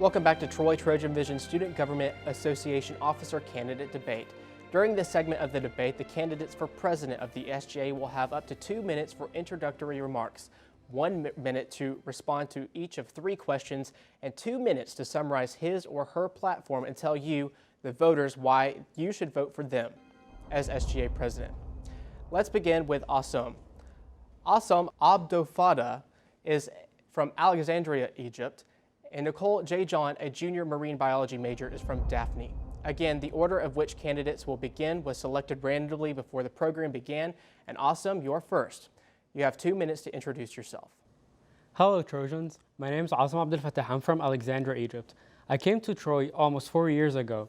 Welcome back to Troy Trojan Vision Student Government Association Officer Candidate Debate. During this segment of the debate, the candidates for president of the SGA will have up to 2 minutes for introductory remarks, 1 minute to respond to each of 3 questions, and 2 minutes to summarize his or her platform and tell you, the voters, why you should vote for them as SGA president. Let's begin with Assam. Assam Abdofada is from Alexandria, Egypt, and Nicole J. John, a junior marine biology major, is from Daphne. Again, the order of which candidates will begin was selected randomly before the program began, and Assam, you're first. You have 2 minutes to introduce yourself. Hello Trojans, my name is Assam Abdel Fattah. I'm from Alexandria, Egypt. I came to Troy almost 4 years ago,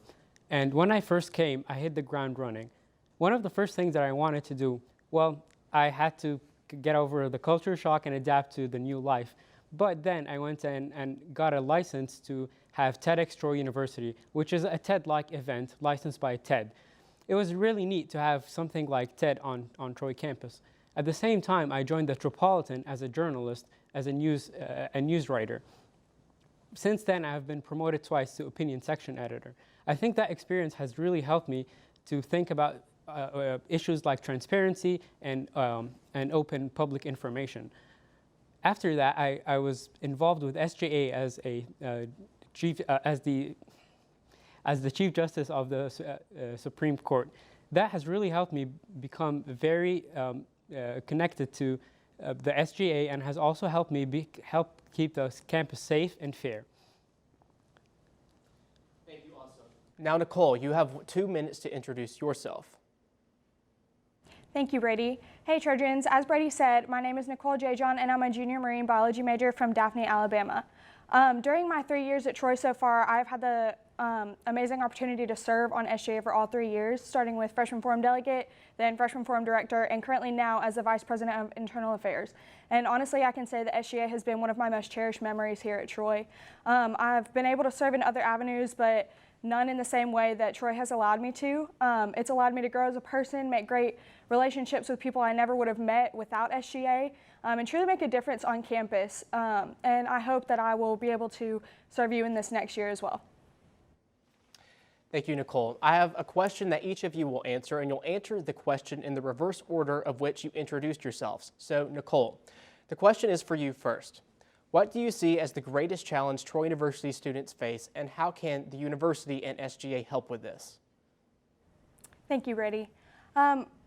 and when I first came, I hit the ground running. One of the first things that I wanted to do, well, I had to get over the culture shock and adapt to the new life. But then I went in and got a license to have TEDx Troy University, which is a TED-like event licensed by TED. It was really neat to have something like TED on Troy campus. At the same time, I joined the Tropolitan as a journalist, as a news writer. Since then, I have been promoted twice to opinion section editor. I think that experience has really helped me to think about issues like transparency and open public information. After that, I was involved with SGA as the Chief Justice of the Supreme Court. That has really helped me become very connected to the SGA and has also helped me help keep the campus safe and fair. Thank you, Assam. Now, Nicole, you have 2 minutes to introduce yourself. Thank you, Brady. Hey, Trojans. As Brady said, my name is Nicole J. John, and I'm a junior marine biology major from Daphne, Alabama. During my 3 years at Troy so far, I've had the amazing opportunity to serve on SGA for all 3 years, starting with freshman forum delegate, then freshman forum director, and currently now as the vice president of internal affairs. And honestly, I can say that SGA has been one of my most cherished memories here at Troy. I've been able to serve in other avenues, but none in the same way that Troy has allowed me to. It's allowed me to grow as a person, make great relationships with people I never would have met without SGA, and truly make a difference on campus. And I hope that I will be able to serve you in this next year as well. Thank you, Nicole. I have a question that each of you will answer, and you'll answer the question in the reverse order of which you introduced yourselves. So, Nicole, the question is for you first. What do you see as the greatest challenge Troy University students face, and how can the university and SGA help with this? Thank you, Brady.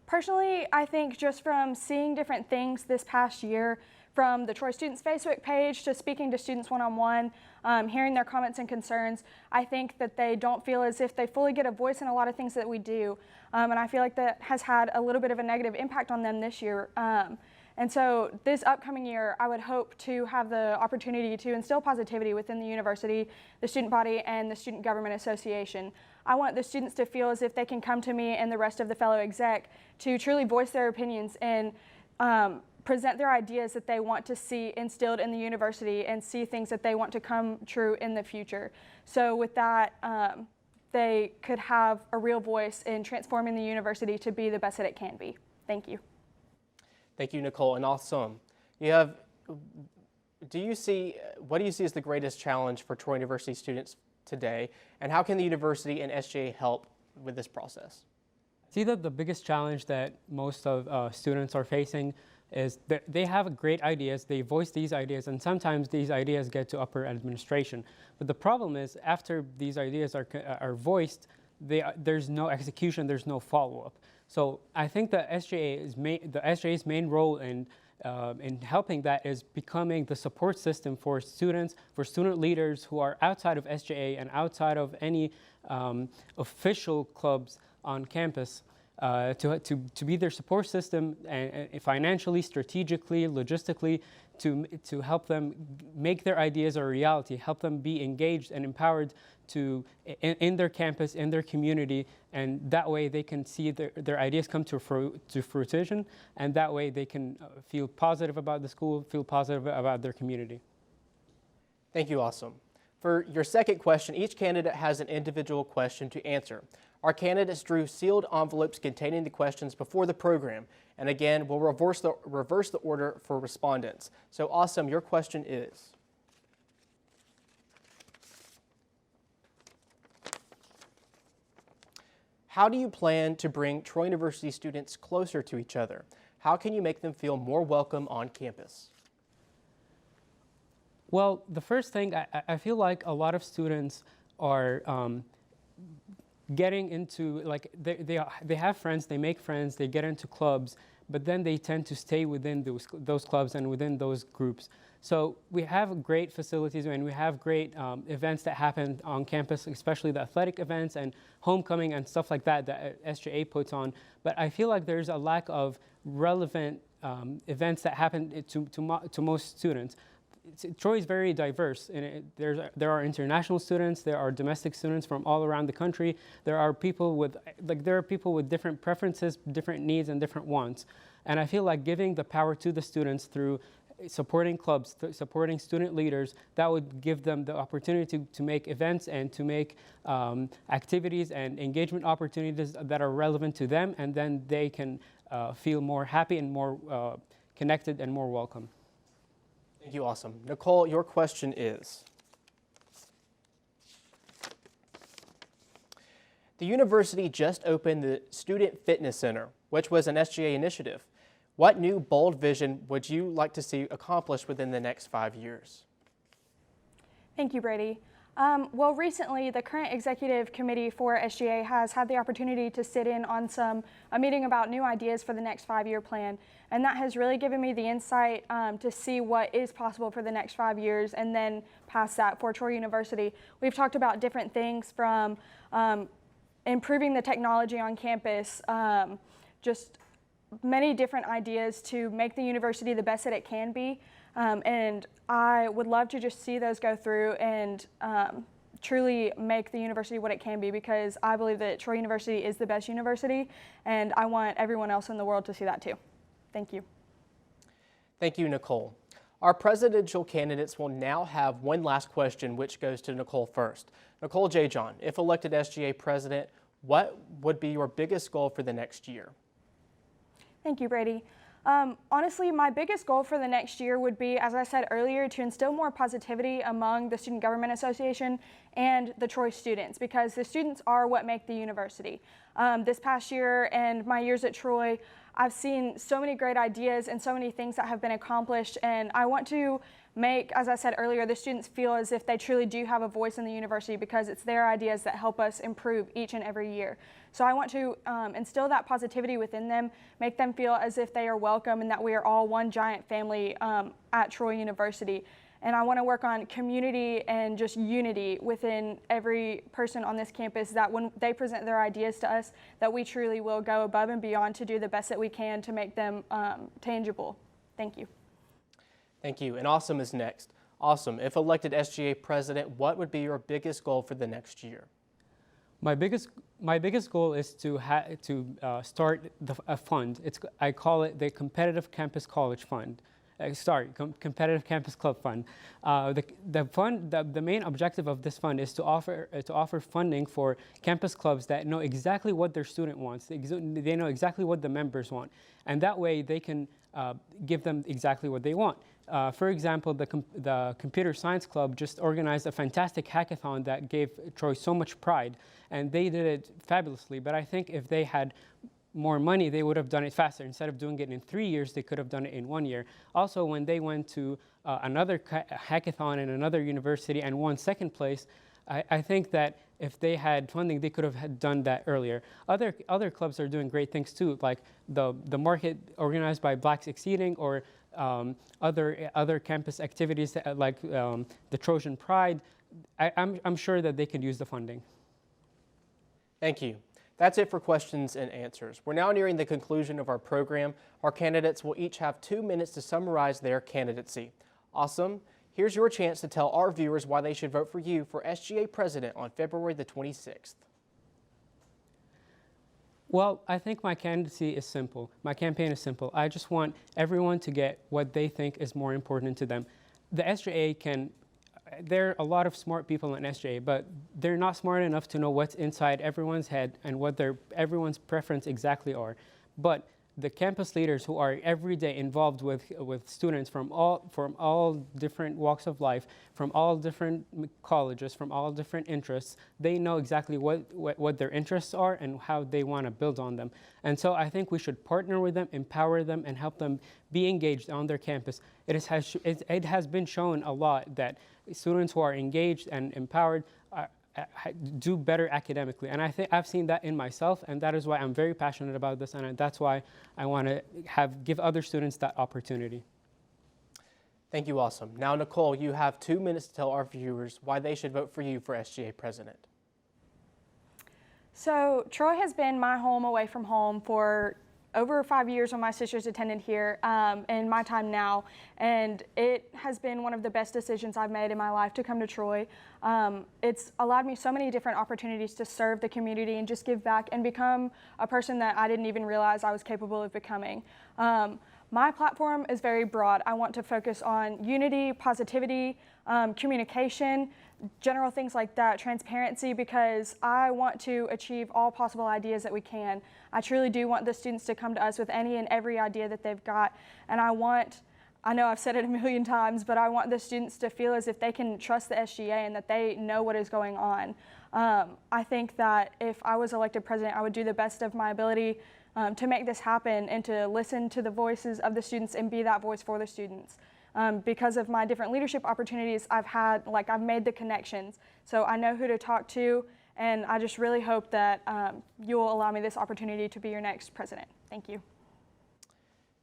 Personally, I think just from seeing different things this past year, from the Troy Students Facebook page to speaking to students one-on-one, hearing their comments and concerns, I think that they don't feel as if they fully get a voice in a lot of things that we do. And I feel like that has had a little bit of a negative impact on them this year. And so this upcoming year, I would hope to have the opportunity to instill positivity within the university, the student body, and the Student Government Association. I want the students to feel as if they can come to me and the rest of the fellow exec to truly voice their opinions and present their ideas that they want to see instilled in the university and see things that they want to come true in the future. So with that, they could have a real voice in transforming the university to be the best that it can be. Thank you. Thank you, Nicole. And Assam, what do you see as the greatest challenge for Troy University students today, and how can the university and SGA help with this process? I see that the biggest challenge that most of students are facing is that they have great ideas, they voice these ideas, and sometimes these ideas get to upper administration. But the problem is, after these ideas are voiced, there's no execution, there's no follow-up. So I think the SGA's main role in helping that is becoming the support system for students, for student leaders who are outside of SGA and outside of any official clubs on campus, to be their support system and financially, strategically, logistically, to help them make their ideas a reality, help them be engaged and empowered in their campus, in their community, and that way they can see their ideas come to fruition, and that way they can feel positive about the school, feel positive about their community. Thank you, Assam. For your second question, each candidate has an individual question to answer. Our candidates drew sealed envelopes containing the questions before the program, and again, we'll reverse the order for respondents. So, Assam, your question is? How do you plan to bring Troy University students closer to each other? How can you make them feel more welcome on campus? Well, the first thing, I feel like a lot of students are getting into, like, they have friends, they make friends, they get into clubs, but then they tend to stay within those clubs and within those groups. So we have great facilities and we have great events that happen on campus, especially the athletic events and homecoming and stuff like that that SGA puts on. But I feel like there's a lack of relevant events that happen to most students. Troy is very diverse, and there are international students, there are domestic students from all around the country. There are people with different preferences, different needs, and different wants. And I feel like giving the power to the students through supporting clubs, supporting student leaders, that would give them the opportunity to make events and to make activities and engagement opportunities that are relevant to them, and then they can feel more happy and more connected and more welcome. Thank you, awesome. Nicole, your question is, the university just opened the Student Fitness Center, which was an SGA initiative. What new bold vision would you like to see accomplished within the next 5 years? Thank you, Brady. Well, recently, the current executive committee for SGA has had the opportunity to sit in on a meeting about new ideas for the next 5-year plan. And that has really given me the insight to see what is possible for the next 5 years and then past that for Troy University. We've talked about different things from improving the technology on campus, just many different ideas to make the university the best that it can be. And I would love to just see those go through and truly make the university what it can be, because I believe that Troy University is the best university, and I want everyone else in the world to see that too. Thank you. Thank you, Nicole. Our presidential candidates will now have one last question, which goes to Nicole first. Nicole J. John, if elected SGA president, what would be your biggest goal for the next year? Thank you, Brady. Honestly, my biggest goal for the next year would be, as I said earlier, to instill more positivity among the Student Government Association and the Troy students, because the students are what make the university. This past year and my years at Troy, I've seen so many great ideas and so many things that have been accomplished, and I want to make, as I said earlier, the students feel as if they truly do have a voice in the university, because it's their ideas that help us improve each and every year. So I want to instill that positivity within them, make them feel as if they are welcome and that we are all one giant family at Troy University. And I want to work on community and just unity within every person on this campus, that when they present their ideas to us, that we truly will go above and beyond to do the best that we can to make them tangible. Thank you. Thank you. And Awesome is next. Awesome, if elected SGA president, what would be your biggest goal for the next year? My biggest goal is to start a fund. I call it the Competitive Campus College Fund. Competitive Campus Club Fund. The main objective of this fund is to offer funding for campus clubs that know exactly what their student wants. They know exactly what the members want, and that way they can give them exactly what they want. For example, the Computer Science Club just organized a fantastic hackathon that gave Troy so much pride, and they did it fabulously. But I think if they had more money, they would have done it faster. Instead of doing it in 3 years, they could have done it in 1 year. Also, when they went to another hackathon in another university and won second place, I think that if they had funding, they could have done that earlier. Other clubs are doing great things too, like the market organized by Blacks Exceeding, or other campus activities like the Trojan Pride. I'm sure that they could use the funding. Thank you. That's it for questions and answers. We're now nearing the conclusion of our program. Our candidates will each have 2 minutes to summarize their candidacy. Awesome. Here's your chance to tell our viewers why they should vote for you for SGA President on February the 26th. Well, I think my candidacy is simple. My campaign is simple. I just want everyone to get what they think is more important to them. The SGA there are a lot of smart people in SGA, but they're not smart enough to know what's inside everyone's head and what everyone's preference exactly are. But the campus leaders who are every day involved with students from all different walks of life, from all different colleges, from all different interests, they know exactly what their interests are and how they want to build on them. And so I think we should partner with them, empower them, and help them be engaged on their campus. It has been shown a lot that students who are engaged and empowered do better academically, and I think I've seen that in myself, and that is why I'm very passionate about this, and that's why I want to give other students that opportunity. Thank you, Awesome. Now, Nicole, you have 2 minutes to tell our viewers why they should vote for you for SGA President. So Troy has been my home away from home for over 5 years when my sisters attended here, in my time now, and it has been one of the best decisions I've made in my life to come to Troy. It's allowed me so many different opportunities to serve the community and just give back and become a person that I didn't even realize I was capable of becoming. My platform is very broad. I want to focus on unity, positivity, communication, general things like that, transparency, because I want to achieve all possible ideas that we can. I truly do want the students to come to us with any and every idea that they've got, and I know I've said it a million times, but I want the students to feel as if they can trust the SGA and that they know what is going on. I think that if I was elected president, I would do the best of my ability to make this happen and to listen to the voices of the students and be that voice for the students. Because of my different leadership opportunities I've had, I've made the connections, so I know who to talk to, and I just really hope that you'll allow me this opportunity to be your next president. Thank you.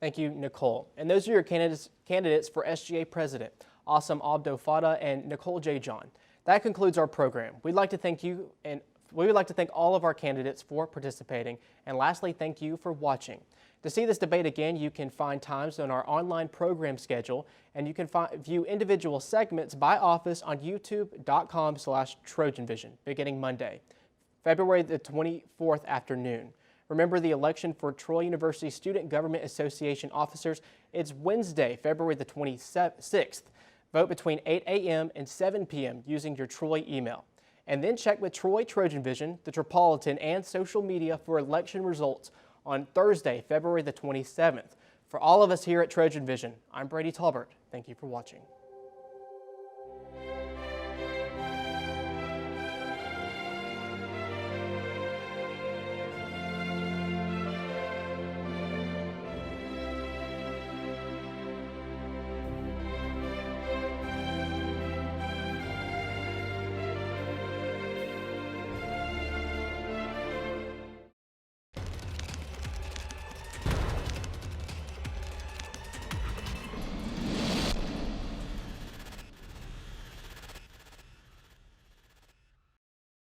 Thank you, Nicole. And those are your candidates for SGA President, Awesome Abdo Fada and Nicole J. John. That concludes our program. We'd like to thank you, and we would like to thank all of our candidates for participating, and lastly, thank you for watching. To see this debate again, you can find times on our online program schedule, and you can view individual segments by office on youtube.com/TrojanVision beginning Monday, February the 24th afternoon. Remember, the election for Troy University Student Government Association officers is Wednesday, February the 26th. Vote between 8 a.m. and 7 p.m. using your Troy email. And then check with Troy Trojan Vision, the Tropolitan, and social media for election results on Thursday, February the 27th. For all of us here at Trojan Vision, I'm Brady Talbert. Thank you for watching.